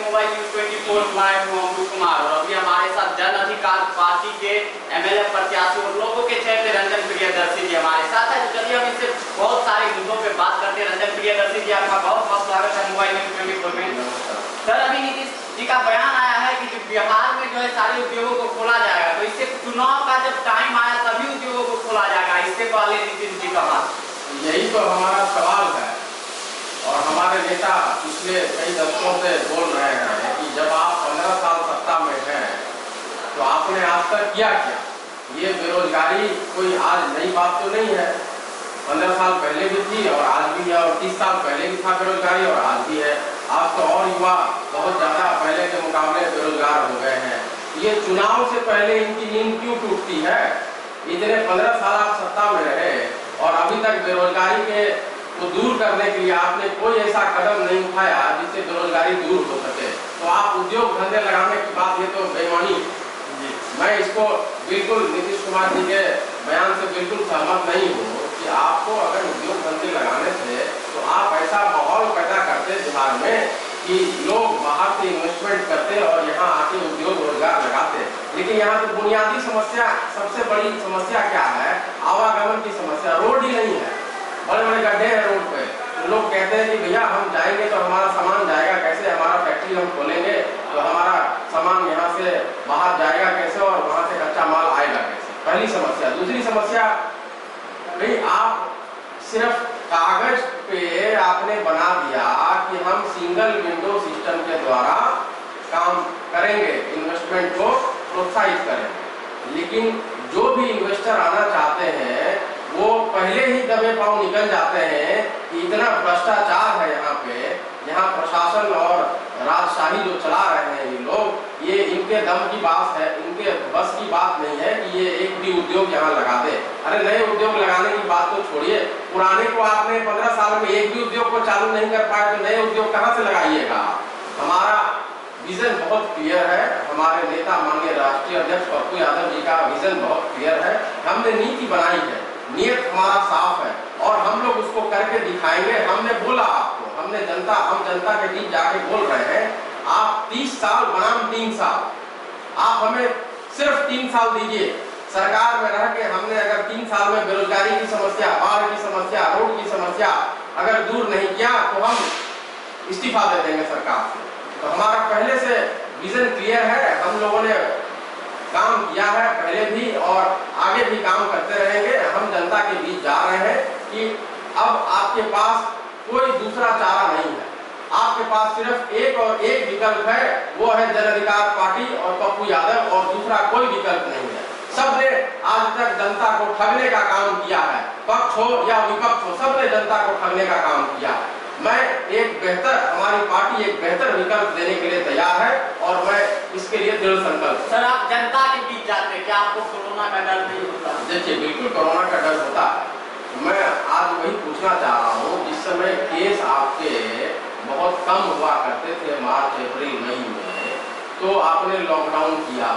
Mobile news 24 live हूं अमरू कुमार और अभी हमारे साथ जन अधिकार पार्टी के एमएलए प्रत्याशी और लोगों के चेहरे रंजन प्रियदर्शी जी हमारे साथ है। तो चलिए हम इनसे बहुत सारे मुद्दों पे बात करते हैं। रंजन प्रियदर्शी जी, आपका बहुत बहुत स्वागत है मोबाइल न्यूज 24 में। सर, अभी नीतीश जी का बयान आया है कि बिहार में जो है सारे उद्योगों को खोला जाएगा, तो इससे चुनाव का जब टाइम आया तभी उद्योगों को खोला जाएगा, इससे पहले नीतीश जी का बात। यही तो हमारा सवाल है और हमारे नेता पिछले कई दशकों से बोल रहे हैं कि जब आप 15 साल सत्ता में हैं तो आपने आज तक किया क्या। ये बेरोजगारी कोई आज नई बात तो नहीं है, 15 साल पहले भी थी और आज भी है, और 30 साल पहले भी था बेरोजगारी और आज भी है। आज तो और युवा बहुत ज़्यादा पहले के मुकाबले बेरोजगार हो गए हैं। ये चुनाव से पहले इनकी नींद क्यों टूटती है। इतने 15 साल आप सत्ता में रहे और अभी तक बेरोजगारी के को दूर करने के लिए आपने कोई ऐसा कदम नहीं उठाया जिससे बेरोजगारी दूर हो सके। तो आप उद्योग धंधे लगाने की बात, ये तो बेईमानी है। मैं इसको बिल्कुल नीतीश कुमार जी के बयान से बिल्कुल सहमत नहीं हूँ कि आपको अगर उद्योग धंधे लगाने से तो आप ऐसा माहौल पैदा करते बिहार में कि लोग बाहर से इन्वेस्टमेंट करते और यहाँ आके उद्योग रोजगार लगाते। लेकिन यहाँ तो बुनियादी समस्या, सबसे बड़ी समस्या क्या है, आवागमन की समस्या। रोड ही नहीं है, बड़े बड़े गड्ढे हैं रोड पे। तो लोग कहते हैं कि भैया हम जाएंगे तो हमारा सामान जाएगा कैसे, हमारा फैक्ट्री हम खोलेंगे तो हमारा सामान यहाँ से बाहर जाएगा कैसे और वहाँ से कच्चा माल आएगा कैसे। पहली समस्या। दूसरी समस्या, भाई आप सिर्फ कागज पे आपने बना दिया कि हम सिंगल विंडो सिस्टम के द्वारा काम करेंगे, इन्वेस्टमेंट को प्रोत्साहित करेंगे, लेकिन जो भी इन्वेस्टर आना चाहते हैं वो पहले ही दबे पांव निकल जाते हैं कि इतना भ्रष्टाचार है यहाँ पे। यहाँ प्रशासन और राजशाही जो चला रहे हैं ये लोग, ये इनके दम की बात है, इनके बस की बात नहीं है कि ये एक भी उद्योग यहाँ लगा दे। अरे नए उद्योग लगाने की बात तो छोड़िए, पुराने को आपने 15 साल में एक भी उद्योग को चालू नहीं कर पाए तो नए उद्योग कहाँ से लगाइएगा। हमारा विजन बहुत क्लियर है, हमारे नेता माननीय राष्ट्रीय अध्यक्ष पप्पू यादव जी का विजन बहुत क्लियर है। हमने नीति बनाई है, नियत हमारा साफ है और हम लोग उसको करके दिखाएंगे। हमने बोला आपको, हम जनता के बीच जाके बोल रहे हैं, आप 30 साल बनाम 3 साल, आप हमें सिर्फ 3 साल दीजिए। सरकार में रह के हमने अगर 3 साल में बेरोजगारी की समस्या, बाढ़ की समस्या, रोड की समस्या अगर दूर नहीं किया तो हम इस्तीफा दे देंगे सरकार से। तो हमारा पहले से विजन क्लियर है, हम लोगों ने काम किया है पहले भी और आगे भी काम करते रहेंगे। हम जनता के बीच जा रहे हैं कि अब आपके पास कोई दूसरा चारा नहीं है, आपके पास सिर्फ एक और एक विकल्प है, वो है जन अधिकार पार्टी और पप्पू यादव, और दूसरा कोई विकल्प नहीं है। सबने आज तक जनता को ठगने का काम किया है, पक्ष हो या विपक्ष हो, सबने जनता को ठगने का काम किया है। मैं एक बेहतर, हमारी पार्टी एक बेहतर विकल्प देने के लिए तैयार है और मैं इसके लिए दृढ़ संकल्प। सर, आप जनता के बीच जाते हैं, क्या आपको कोरोना का डर नहीं होता? देखिए, बिल्कुल कोरोना का डर होता है। मैं आज वही पूछना चाह रहा हूँ, जिस समय केस आपके बहुत कम हुआ करते थे मार्च अप्रैल मई में, तो आपने लॉकडाउन किया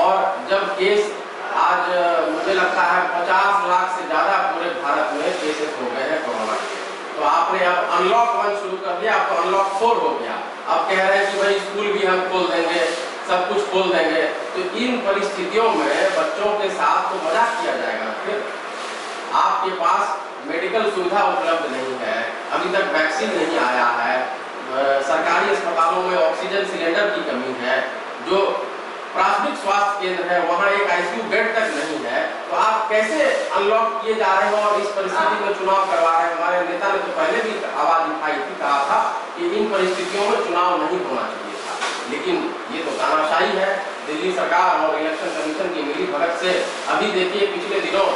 और जब केस आज मुझे लगता है 50 लाख से ज्यादा पूरे भारत में केसेस हो गए हैं कोरोना के, तो आपने अब अनलॉक 1 शुरू कर दिया, अब तो अनलॉक 4 हो गया। अब कह रहे हैं कि भाई स्कूल भी हम खोल देंगे, सब कुछ खोल देंगे। तो इन परिस्थितियों में बच्चों के साथ तो मजाक किया जाएगा। फिर आपके पास मेडिकल सुविधा उपलब्ध नहीं है, अभी तक वैक्सीन नहीं आया है, सरकारी अस्पतालों में ऑक्सीजन सिलेंडर की कमी है, जो प्राथमिक स्वास्थ्य केंद्र है वहाँ एक आईसीयू बेड तक नहीं है। तो आप कैसे अनलॉक किए जा रहे हो और इस परिस्थिति में चुनाव करवा रहे हैं। हमारे नेता ने तो पहले भी आवाज उठाई थी, कहा था कि इन परिस्थितियों में चुनाव नहीं होना चाहिए था, लेकिन ये तो तानाशाही है दिल्ली सरकार और इलेक्शन कमीशन की मिली भगत से। अभी देखिए, पिछले दिनों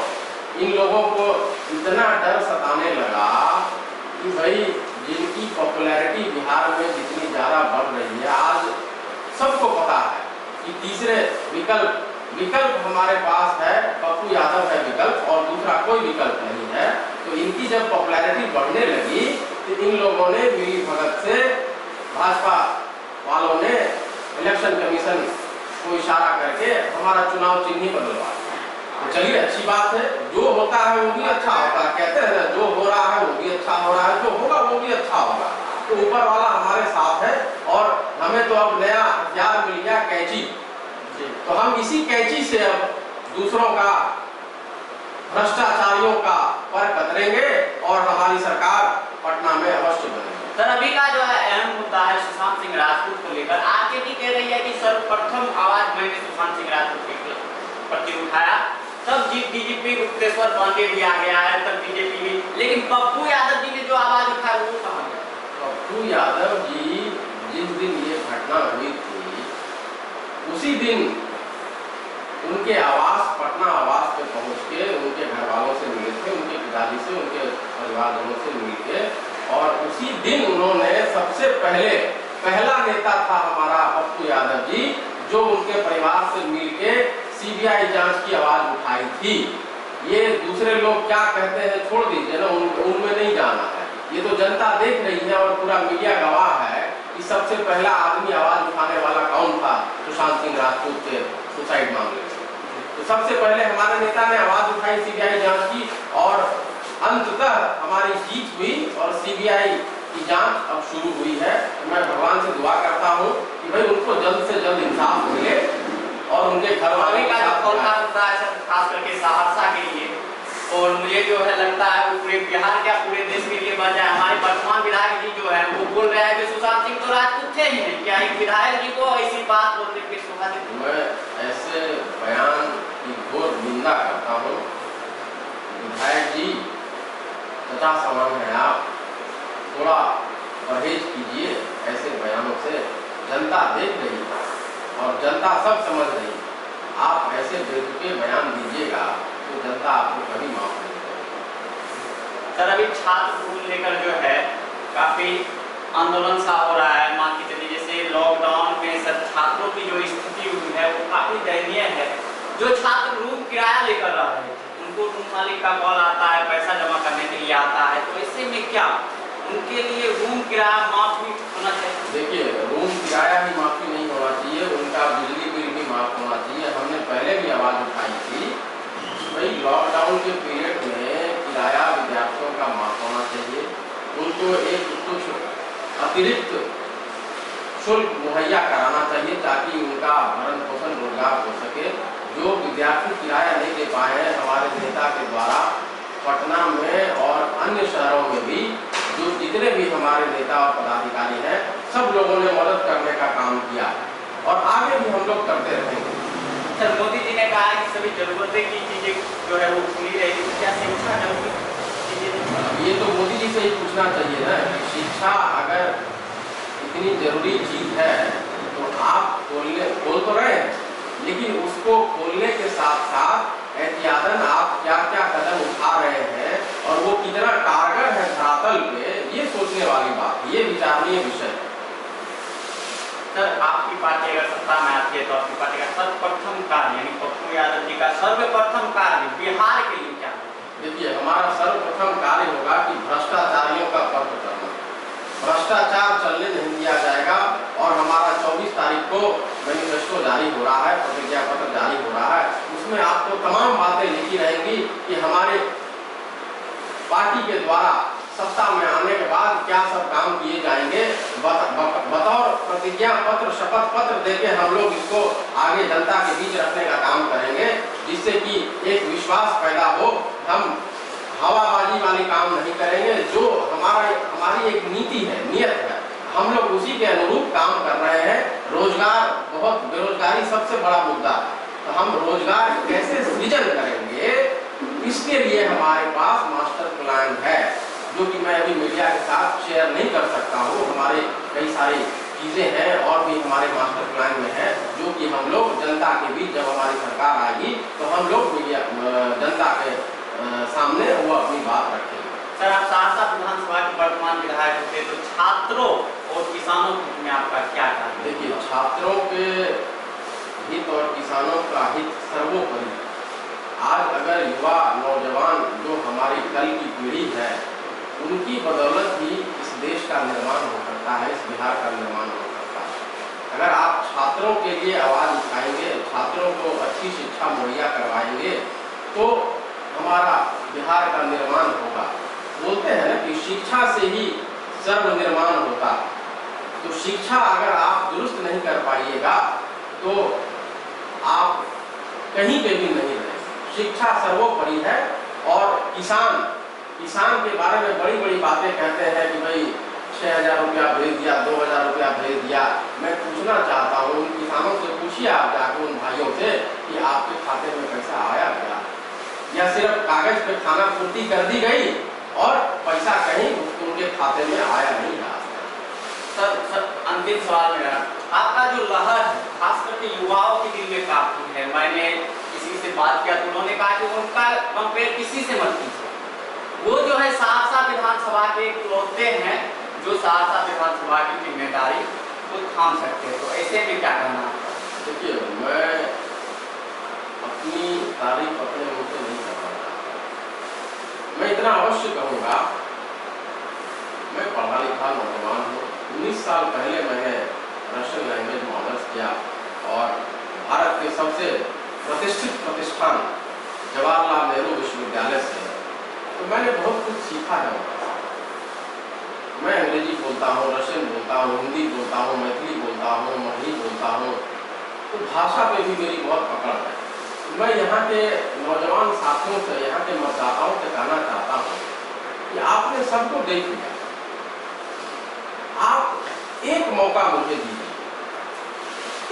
इन लोगों को इतना डर सताने लगा कि भाई जिनकी पॉपुलैरिटी बिहार में जितनी ज़्यादा बढ़ रही है, आज सबको पता है कि तीसरे विकल्प हमारे पास है, पप्पू यादव है विकल्प और दूसरा कोई विकल्प नहीं है। तो इनकी जब पॉपुलैरिटी बढ़ने लगी तो इन लोगों ने मिली भगत से, भाजपा वालों ने इलेक्शन कमीशन को इशारा करके हमारा चुनाव चिन्ह ही बदलवा। तो चलिए, अच्छी बात है, जो होता है वो भी अच्छा होता है। कहते हैं ना, जो हो रहा है वो भी अच्छा हो रहा है, जो होगा वो भी अच्छा होगा। तो ऊपर वाला हमारे साथ है और हमें तो अब नया हथियार मिल गया, कैंची। तो हम इसी कैंची से अब दूसरों का, भ्रष्टाचारियों का पर कतरेंगे और हमारी सरकार पटना में अवश्य बनेगी। सर, अभी का जो है अहम मुद्दा है सुशांत सिंह राजपूत को लेकर। आरजेडी कह रही है कि सर्वप्रथम आवाज मैंने सुशांत सिंह राजपूत के प्रति उठाया, तब डीजीपी गुप्तेश्वर पांडे भी आ गया है, तब बीजेपी भी, लेकिन पप्पू यादव जी ने जो आवाज उठाया वो कहाँ गया? पप्पू यादव जी जिस दिन ये घटना हुई थी उसी दिन उनके आवास, पटना आवास पे पहुंच के उनके घर वालों से मिले थे, उनके पिताजी से, उनके परिवारजनों से मिल के, और उसी दिन उन्होंने सबसे पहला नेता था हमारा पप्पू यादव जी, जो उनके परिवार से मिल के सीबीआई जांच की आवाज उठाई थी। ये दूसरे लोग क्या कहते हैं छोड़ दीजिए ना, उनमें नहीं जाना है। ये तो जनता देख रही है और पूरा मीडिया गवाह है कि सबसे पहला आदमी आवाज उठाने वाला कौन था सुशांत सिंह राजपूत के सुसाइड मामले में। तो सबसे पहले हमारे नेता ने आवाज उठाई सीबीआई जांच की, और अंततः हमारी जीत हुई और सीबीआई की जांच अब शुरू हुई है। मैं भगवान से दुआ करता हूँ कि भाई उनको जल्द से जल्द इंसाफ मिले और उनके घर वाले का खास करके सहरसा के लिए, और मुझे जो है लगता है वो पूरे बिहार क्या पूरे देश के लिए बच जाए। हमारे वर्तमान विधायक जी जो है वो बोल रहे हैं कि सुशांत सिंह तो राजपूत थे ही नहीं, क्या एक विधायक जी को ऐसी बात बोलने की शोभा देती? मैं ऐसे बयान की घोर निंदा करता हूँ। विधायक जी तथा समान है, आप थोड़ा परहेज कीजिए ऐसे बयानों से। जनता देख रही है और जनता सब समझ रही है। आप ऐसे बेतुके बयान दीजिएगा तो जनता आपको कभी माफ नहीं करेगी। सर, अभी छात्र को लेकर जो है काफी आंदोलन सा हो रहा है। मान के चलिए जैसे लॉकडाउन में सब छात्रों की जो स्थिति हुई है वो काफी दयनीय है। जो छात्र रूम किराया लेकर रह रहे हैं उनको रूम मालिक का कॉल आता है, पैसा जमा करने के लिए आता है, तो ऐसे में क्या उनके लिए रूम किराया माफ भी होना चाहिए? देखिए, रूम किराया ही माफी नहीं होना चाहिए, उनका बिजली बिल भी माफ होना चाहिए। हमने पहले भी आवाज उठाई थी भाई लॉकडाउन के पीरियड में किराया विद्यार्थियों का माफ होना चाहिए। उनको एक कुछ अतिरिक्त शुल्क मुहैया कराना चाहिए ताकि उनका भरण पोषण रोजगार हो सके। जो विद्यार्थी किराया नहीं दे पाए हैं, हमारे नेता के द्वारा पटना में और अन्य शहरों में भी जो जितने भी हमारे नेता और पदाधिकारी हैं सब लोगों ने मदद करने का काम किया और आगे भी हम लोग करते रहेंगे। सर, मोदी जी ने कहा कि सभी जरूरतें की चीजें जो है वो खुली रहेगी, तो क्या शिक्षा जरूरी चीजें? ये तो मोदी जी से ही पूछना चाहिए ना कि शिक्षा अगर इतनी जरूरी चीज है तो आप बोल तो रहे हैं, लेकिन उसको खोलने के साथ साथ एहतियातन आप क्या क्या कदम उठा रहे हैं और वो कितना कारगर है धरातल पे, ये सोचने वाली बात, ये विचारणीय विषय। सर, आपकी पार्टी अगर सत्ता में आती है तो आपकी पार्टी का सर्वप्रथम कार्य यानी पप्पू यादव जी का सर्वप्रथम कार्य बिहार के लिए क्या? देखिए, हमारा सर्वप्रथम कार्य होगा कि भ्रष्टाचारियों का पत्र करना। भ्रष्टाचार चलने नहीं दिया जाएगा और हमारा 24 तारीख को मैनिफेस्टो जारी हो रहा है, प्रतिज्ञा पत्र जारी हो रहा है। उसमें आपको तमाम बातें लिखी रहेंगी कि हमारे पार्टी के द्वारा सत्ता में आने के बाद क्या सब काम किए जाएंगे। बतौर प्रतिज्ञा पत्र, शपथ पत्र देके हम लोग इसको आगे जनता के बीच रखने का काम करेंगे, जिससे कि एक विश्वास पैदा हो। हम हवाबाजी वाली काम नहीं करेंगे। जो हमारी एक नीति है, नियत है, हम लोग उसी के अनुरूप काम कर रहे हैं। रोजगार, बहुत बेरोजगारी सबसे बड़ा मुद्दा है, तो हम रोजगार कैसे सृजन करेंगे इसके लिए हमारे पास मास्टर प्लान है, जो कि मैं अभी मीडिया के साथ शेयर नहीं कर सकता हूँ। हमारे कई सारी चीजें हैं और भी हमारे मास्टर प्लान में है, जो कि हम लोग जनता के बीच जब हमारी सरकार आएगी तो हम लोग जनता के सामने वो अपनी बात रखेंगे। सर, आप सहरसा विधानसभा के वर्तमान विधायक थे, तो छात्रों और किसानों के हित में आपका क्या कार्य? देखिए, छात्रों के हित और किसानों का हित सर्वोपरि। आज अगर युवा नौजवान जो हमारी कल की पीढ़ी है, उनकी बदौलत ही इस देश का निर्माण हो सकता है, इस बिहार का निर्माण हो सकता है। अगर आप छात्रों के लिए आवाज उठाएंगे, छात्रों को अच्छी शिक्षा मुहैया करवाएंगे, तो हमारा बिहार का निर्माण होगा। बोलते हैं ना कि शिक्षा से ही सर्व निर्माण होता है। तो शिक्षा अगर आप दुरुस्त नहीं कर पाइएगा तो आप कहीं पे भी नहीं रहे। शिक्षा सर्वोपरि है। और किसान के बारे में बड़ी बड़ी बातें कहते हैं कि भाई 6,000 रुपया भेज दिया, 2,000 रुपया भेज दिया। मैं पूछना चाहता हूँ उन किसानों से, पूछिए आप जाकर उन भाइयों से कि आपके खाते में पैसा आया क्या, या सिर्फ कागज पे खाना पूर्ति कर दी गई और पैसा कहीं उनके खाते में आया नहीं रहा। सर अंतिम सवाल मेरा, आपका जो लहर है खास करके युवाओं के दिल में काफी है। मैंने किसी से बात किया तो उन्होंने कहा कि उनका कंपेयर किसी से मत कीजिए। वो जो है सहरसा विधानसभा के इकलौते हैं जो सहरसा विधानसभा की जिम्मेदारी खुद थाम सकते हैं, तो ऐसे में क्या करना आपका? देखिए, मैं अपनी तारीफ अपने मुंह से नहीं कर पाता। मैं इतना अवश्य कहूँगा, मैं पढ़ा लिखा नौजवान हूँ। 19 साल पहले मैंने रशियन लैंग्वेज में ऑनर्स किया और भारत के सबसे प्रतिष्ठित प्रतिष्ठान जवाहरलाल नेहरू विश्वविद्यालय से तो मैंने बहुत कुछ सीखा है। मैं अंग्रेजी बोलता हूँ, रशियन बोलता हूँ, हिंदी बोलता हूँ, मैथिली बोलता हूँ, मगही बोलता हूँ, तो भाषा पे भी मेरी बहुत पकड़ है। मैं यहाँ के नौजवान साथियों से, यहाँ के मतदाताओं से कहना चाहता हूँ कि आपने सबको देख लिया, आप एक मौका मुझे दीजिए,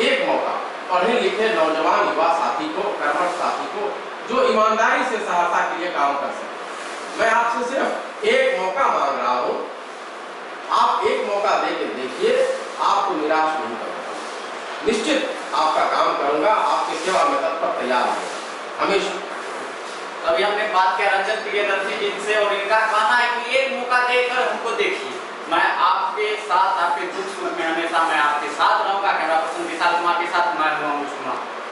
एक मौका पढ़े लिखे नौजवान युवा साथी को, कर्मठ साथी को, जो ईमानदारी से सहरसा के लिए काम कर सके। मैं आपसे सिर्फ एक मौका मांग रहा हूँ, आप एक मौका देके देखिए, आपको निराश नहीं करूँगा, निश्चित आपका काम करूँगा, आपकी सेवा में तत्पर तैयार हूँ हमेशा। तभी हमने बात किया रंजन प्रियदर्शी जी से और इनका कहना है कि एक मौका देकर हमको देखिए। मैं आपके साथ आपके दुख सुख में हमेशा मैं